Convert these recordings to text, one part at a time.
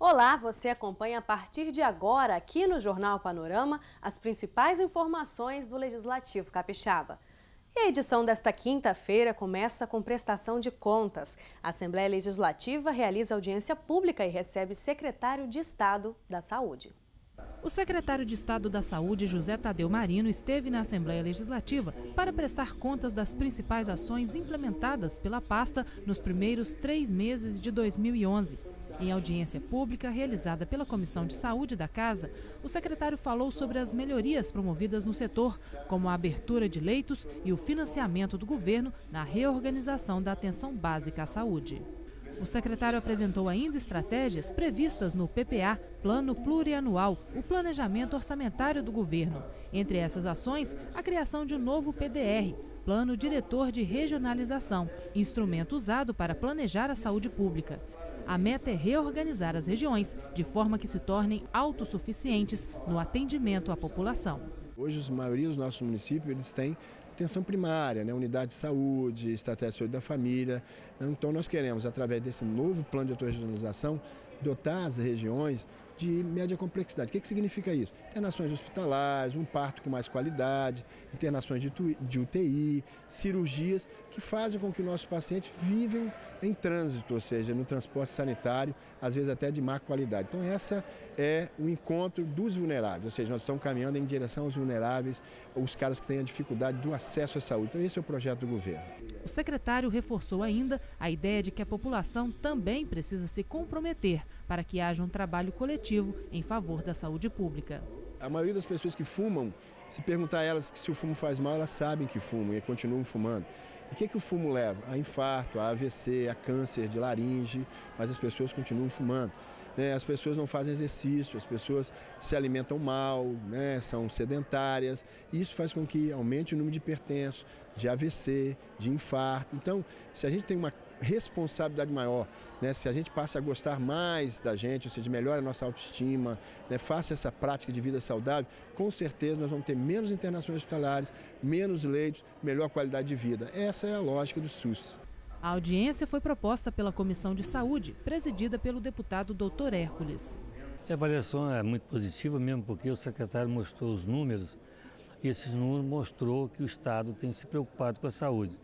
Olá, você acompanha a partir de agora, aqui no Jornal Panorama, as principais informações do Legislativo Capixaba. E a edição desta quinta-feira começa com prestação de contas. A Assembleia Legislativa realiza audiência pública e recebe secretário de Estado da Saúde. O secretário de Estado da Saúde, José Tadeu Marino, esteve na Assembleia Legislativa para prestar contas das principais ações implementadas pela pasta nos primeiros 3 meses de 2011. Em audiência pública realizada pela Comissão de Saúde da Casa, o secretário falou sobre as melhorias promovidas no setor, como a abertura de leitos e o financiamento do governo na reorganização da atenção básica à saúde. O secretário apresentou ainda estratégias previstas no PPA, Plano Plurianual, o planejamento orçamentário do governo. Entre essas ações, a criação de um novo PDR, Plano Diretor de Regionalização, instrumento usado para planejar a saúde pública. A meta é reorganizar as regiões de forma que se tornem autossuficientes no atendimento à população. Hoje, a maioria dos nossos municípios eles têm atenção primária, unidade de saúde, estratégia de saúde da família. Então, nós queremos, através desse novo plano de autorregionalização, dotar as regiões de média complexidade. O que significa isso? Internações hospitalares, um parto com mais qualidade, internações de UTI, cirurgias que fazem com que nossos pacientes vivam em trânsito, ou seja, no transporte sanitário, às vezes até de má qualidade. Então, essa é o encontro dos vulneráveis, ou seja, nós estamos caminhando em direção aos vulneráveis, os caras que têm a dificuldade do acesso à saúde. Então, esse é o projeto do governo. O secretário reforçou ainda a ideia de que a população também precisa se comprometer para que haja um trabalho coletivo em favor da saúde pública. A maioria das pessoas que fumam, se perguntar a elas que se o fumo faz mal, elas sabem que fumam e continuam fumando. E o que o fumo leva? A infarto, a AVC, a câncer de laringe, mas as pessoas continuam fumando. As pessoas não fazem exercício, as pessoas se alimentam mal, são sedentárias, e isso faz com que aumente o número de hipertensos, de AVC, de infarto. Então, se a gente tem uma responsabilidade maior, se a gente passa a gostar mais da gente, ou seja, melhora a nossa autoestima, faça essa prática de vida saudável, com certeza nós vamos ter menos internações hospitalares, menos leitos, melhor qualidade de vida. Essa é a lógica do SUS. A audiência foi proposta pela Comissão de Saúde, presidida pelo deputado Dr. Hércules. A avaliação é muito positiva, mesmo porque o secretário mostrou os números, e esses números mostrou que o Estado tem se preocupado com a saúde.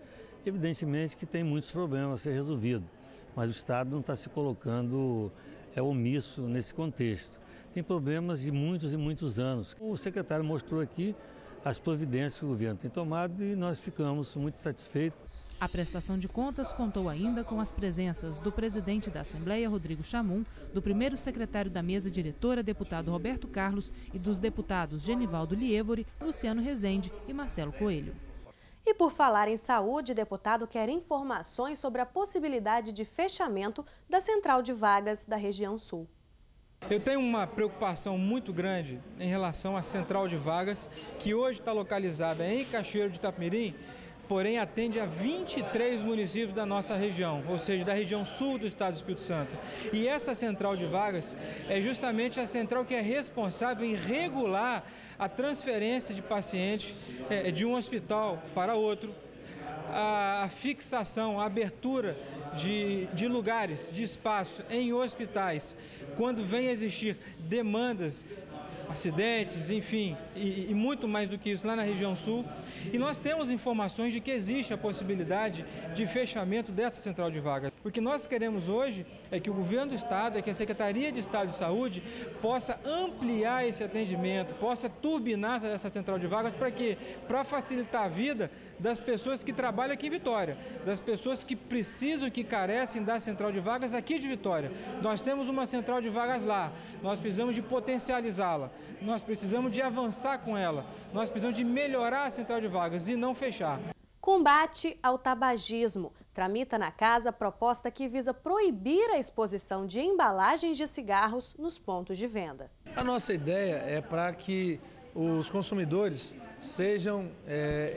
Evidentemente que tem muitos problemas a ser resolvidos, mas o Estado não está se colocando omisso nesse contexto. Tem problemas de muitos e muitos anos. O secretário mostrou aqui as providências que o governo tem tomado e nós ficamos muito satisfeitos. A prestação de contas contou ainda com as presenças do presidente da Assembleia, Rodrigo Chamum, do primeiro secretário da mesa diretora, deputado Roberto Carlos, e dos deputados Genivaldo Lievori, Luciano Rezende e Marcelo Coelho. E por falar em saúde, o deputado quer informações sobre a possibilidade de fechamento da central de vagas da região sul. Eu tenho uma preocupação muito grande em relação à central de vagas, que hoje está localizada em Cachoeiro de Itapemirim, porém atende a 23 municípios da nossa região, ou seja, da região sul do estado do Espírito Santo. E essa central de vagas é justamente a central que é responsável em regular a transferência de pacientes de um hospital para outro, a fixação, a abertura de lugares, de espaço em hospitais, quando vem a existir demandas, acidentes, enfim, e muito mais do que isso lá na região sul. E nós temos informações de que existe a possibilidade de fechamento dessa central de vagas. O que nós queremos hoje é que o governo do estado, que a Secretaria de Estado de Saúde possa ampliar esse atendimento, possa turbinar essa central de vagas para quê? Para facilitar a vida das pessoas que trabalham aqui em Vitória, das pessoas que precisam, que carecem da central de vagas aqui de Vitória. Nós temos uma central de vagas lá, nós precisamos de potencializá-la, nós precisamos de avançar com ela, nós precisamos de melhorar a central de vagas e não fechar. Combate ao tabagismo. Tramita na casa proposta que visa proibir a exposição de embalagens de cigarros nos pontos de venda. A nossa ideia é para que os consumidores sejam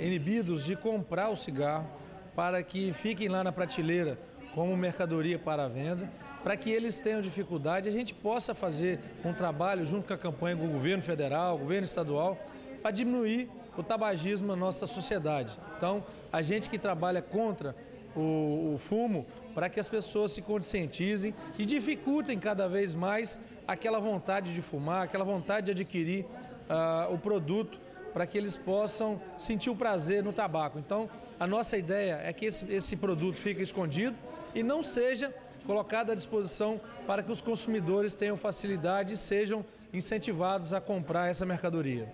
inibidos de comprar o cigarro, para que fiquem lá na prateleira como mercadoria para a venda, para que eles tenham dificuldade e a gente possa fazer um trabalho junto com a campanha do governo federal, governo estadual, para diminuir o tabagismo na nossa sociedade. Então, a gente que trabalha contra o fumo para que as pessoas se conscientizem e dificultem cada vez mais aquela vontade de fumar, aquela vontade de adquirir o produto, para que eles possam sentir o prazer no tabaco. Então, a nossa ideia é que esse produto fique escondido e não seja colocado à disposição para que os consumidores tenham facilidade e sejam incentivados a comprar essa mercadoria.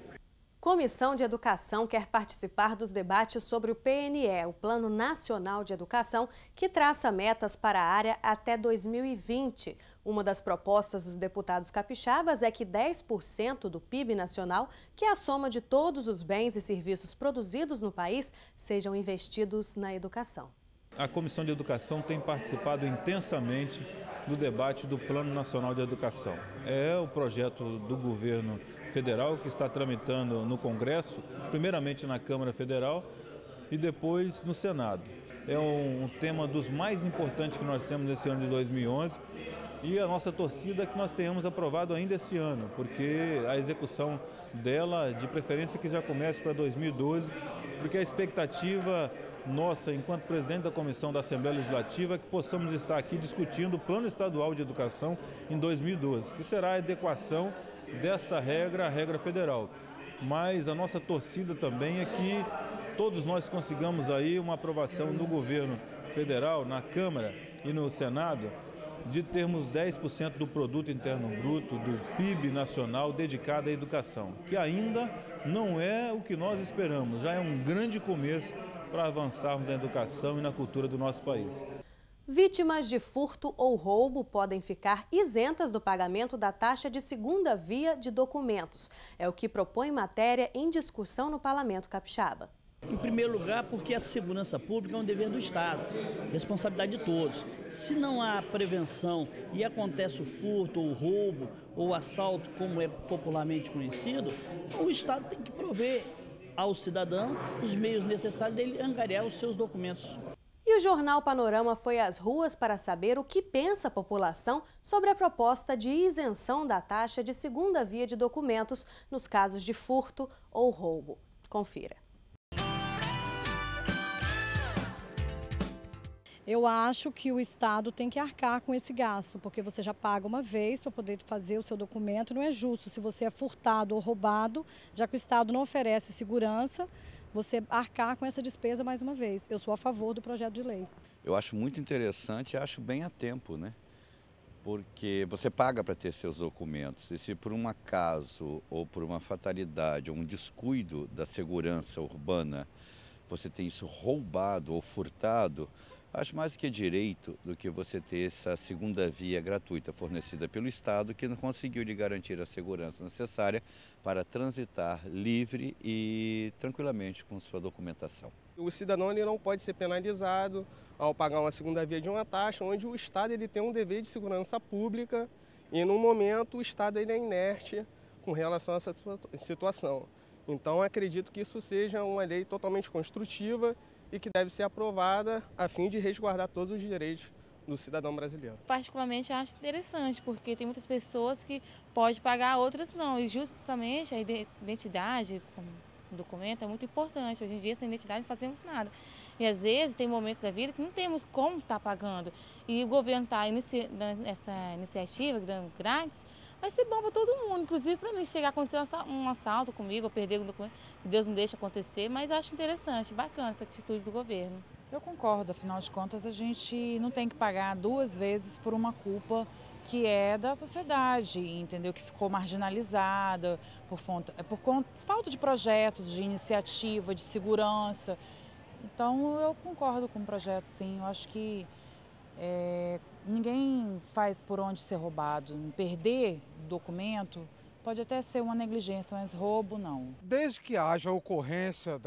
Comissão de Educação quer participar dos debates sobre o PNE, o Plano Nacional de Educação, que traça metas para a área até 2020. Uma das propostas dos deputados capixabas é que 10% do PIB nacional, que é a soma de todos os bens e serviços produzidos no país, sejam investidos na educação. A Comissão de Educação tem participado intensamente do debate do Plano Nacional de Educação. É o projeto do governo federal que está tramitando no Congresso, primeiramente na Câmara Federal e depois no Senado. É um tema dos mais importantes que nós temos nesse ano de 2011 e a nossa torcida é que nós tenhamos aprovado ainda esse ano, porque a execução dela, de preferência que já comece para 2012, porque a expectativa nossa, enquanto presidente da Comissão da Assembleia Legislativa, é que possamos estar aqui discutindo o Plano Estadual de Educação em 2012, que será a adequação dessa regra à regra federal. Mas a nossa torcida também é que todos nós consigamos aí uma aprovação no governo federal, na Câmara e no Senado, de termos 10% do produto interno bruto, do PIB nacional dedicado à educação, que ainda não é o que nós esperamos, já é um grande começo para avançarmos na educação e na cultura do nosso país. Vítimas de furto ou roubo podem ficar isentas do pagamento da taxa de segunda via de documentos. É o que propõe matéria em discussão no Parlamento Capixaba. Em primeiro lugar, porque a segurança pública é um dever do Estado, responsabilidade de todos. Se não há prevenção e acontece o furto, ou o roubo, ou o assalto, como é popularmente conhecido, o Estado tem que prover ao cidadão os meios necessários dele angariar os seus documentos. E o Jornal Panorama foi às ruas para saber o que pensa a população sobre a proposta de isenção da taxa de segunda via de documentos nos casos de furto ou roubo. Confira. Eu acho que o Estado tem que arcar com esse gasto, porque você já paga uma vez para poder fazer o seu documento. Não é justo se você é furtado ou roubado, já que o Estado não oferece segurança, você arcar com essa despesa mais uma vez. Eu sou a favor do projeto de lei. Eu acho muito interessante e acho bem a tempo, né? Porque você paga para ter seus documentos e se por um acaso ou por uma fatalidade ou um descuido da segurança urbana você tem isso roubado ou furtado, acho mais que direito do que você ter essa segunda via gratuita fornecida pelo Estado que não conseguiu lhe garantir a segurança necessária para transitar livre e tranquilamente com sua documentação. O cidadão ele não pode ser penalizado ao pagar uma segunda via de uma taxa, onde o Estado ele tem um dever de segurança pública e no momento o Estado ele é inerte com relação a essa situação. Então acredito que isso seja uma lei totalmente construtiva e que deve ser aprovada a fim de resguardar todos os direitos do cidadão brasileiro. Particularmente acho interessante, porque tem muitas pessoas que podem pagar, outras não. E justamente a identidade, como documento, é muito importante. Hoje em dia, sem identidade, não fazemos nada. E às vezes tem momentos da vida que não temos como estar pagando. E o governo está nessa iniciativa, dando grátis, vai ser bom para todo mundo, inclusive para mim. Chegar a acontecer um assalto comigo, ou perder o documento, que Deus não deixa acontecer, mas acho interessante, bacana essa atitude do governo. Eu concordo, afinal de contas a gente não tem que pagar duas vezes por uma culpa que é da sociedade, entendeu? Que ficou marginalizada por falta de projetos, de iniciativa, de segurança. Então eu concordo com o projeto, sim. Eu acho que ninguém faz por onde ser roubado. Perder documento pode até ser uma negligência, mas roubo não. Desde que haja ocorrência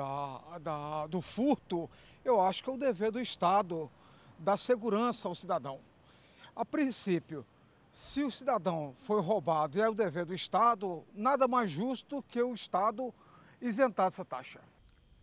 do furto, eu acho que é o dever do Estado dar segurança ao cidadão. A princípio, se o cidadão foi roubado e é o dever do Estado, nada mais justo que o Estado isentar essa taxa.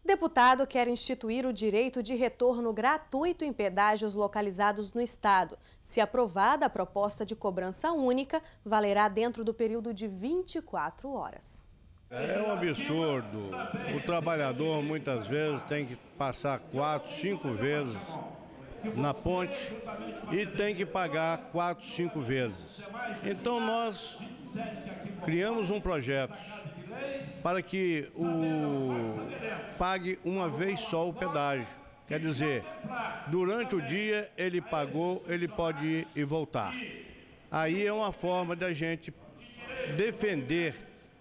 Deputado quer instituir o direito de retorno gratuito em pedágios localizados no estado. Se aprovada a proposta de cobrança única, valerá dentro do período de 24 horas. É um absurdo. O trabalhador muitas vezes tem que passar 4, 5 vezes na ponte e tem que pagar 4, 5 vezes. Então nós criamos um projeto para que pague uma vez só o pedágio. Quer dizer, durante o dia ele pagou, ele pode ir e voltar. Aí é uma forma da gente defender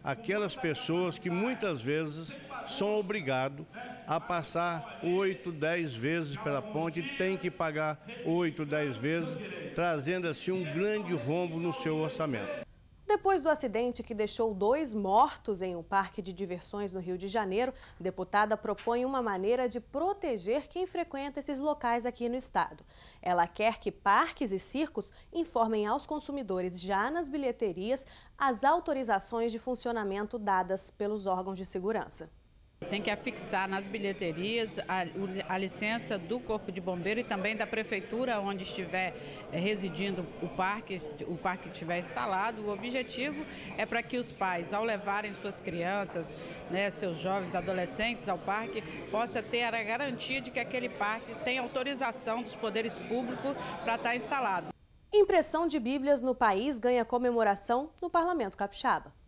aquelas pessoas que muitas vezes são obrigados a passar 8, 10 vezes pela ponte e tem que pagar 8, 10 vezes, trazendo assim um grande rombo no seu orçamento. Depois do acidente que deixou 2 mortos em um parque de diversões no Rio de Janeiro, a deputada propõe uma maneira de proteger quem frequenta esses locais aqui no estado. Ela quer que parques e circos informem aos consumidores já nas bilheterias as autorizações de funcionamento dadas pelos órgãos de segurança. Tem que afixar nas bilheterias a licença do Corpo de Bombeiro e também da Prefeitura, onde estiver residindo o parque estiver instalado. O objetivo é para que os pais, ao levarem suas crianças, seus jovens, adolescentes ao parque, possa ter a garantia de que aquele parque tem autorização dos poderes públicos para estar instalado. Impressão de Bíblias no país ganha comemoração no Parlamento Capixaba.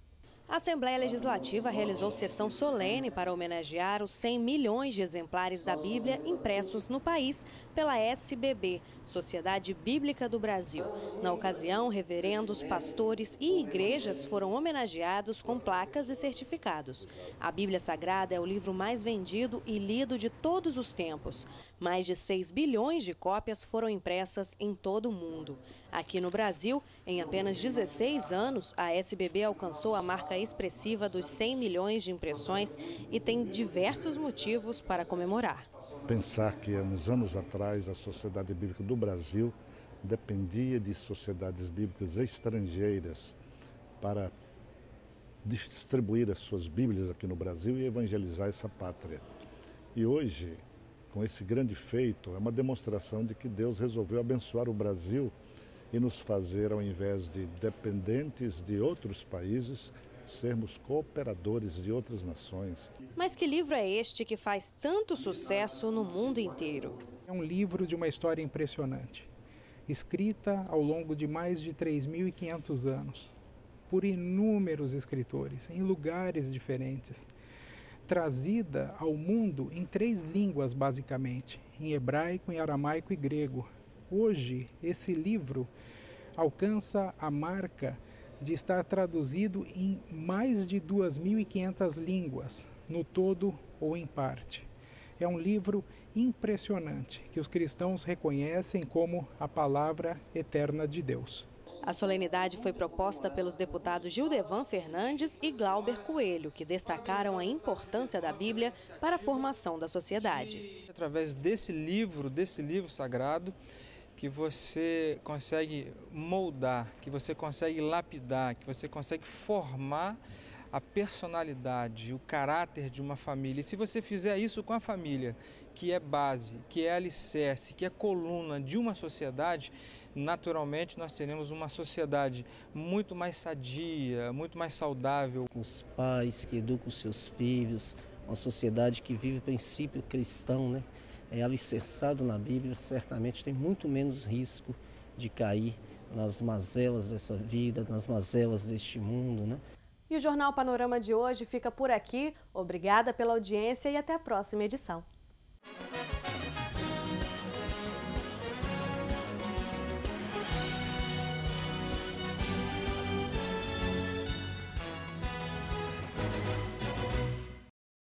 A Assembleia Legislativa realizou sessão solene para homenagear os 100 milhões de exemplares da Bíblia impressos no país pela SBB, Sociedade Bíblica do Brasil. Na ocasião, reverendos, pastores e igrejas foram homenageados com placas e certificados. A Bíblia Sagrada é o livro mais vendido e lido de todos os tempos. Mais de 6 bilhões de cópias foram impressas em todo o mundo. Aqui no Brasil, em apenas 16 anos, a SBB alcançou a marca expressiva dos 100 milhões de impressões e tem diversos motivos para comemorar. Pensar que, uns anos atrás, a Sociedade Bíblica do Brasil dependia de sociedades bíblicas estrangeiras para distribuir as suas Bíblias aqui no Brasil e evangelizar essa pátria. E hoje, com esse grande feito, é uma demonstração de que Deus resolveu abençoar o Brasil e nos fazer, ao invés de dependentes de outros países, sermos cooperadores de outras nações. Mas que livro é este que faz tanto sucesso no mundo inteiro? É um livro de uma história impressionante, escrita ao longo de mais de 3.500 anos, por inúmeros escritores, em lugares diferentes, trazida ao mundo em 3 línguas, basicamente, em hebraico, em aramaico e grego. Hoje, esse livro alcança a marca de estar traduzido em mais de 2.500 línguas, no todo ou em parte. É um livro impressionante, que os cristãos reconhecem como a palavra eterna de Deus. A solenidade foi proposta pelos deputados Gildevan Fernandes e Glauber Coelho, que destacaram a importância da Bíblia para a formação da sociedade. Através desse livro sagrado, que você consegue moldar, que você consegue lapidar, que você consegue formar a personalidade, o caráter de uma família. E se você fizer isso com a família, que é base, que é alicerce, que é coluna de uma sociedade, naturalmente nós teremos uma sociedade muito mais sadia, muito mais saudável. Os pais que educam os seus filhos, uma sociedade que vive o princípio cristão, né? É alicerçado na Bíblia, certamente tem muito menos risco de cair nas mazelas dessa vida, nas mazelas deste mundo, né? E o Jornal Panorama de hoje fica por aqui. Obrigada pela audiência e até a próxima edição.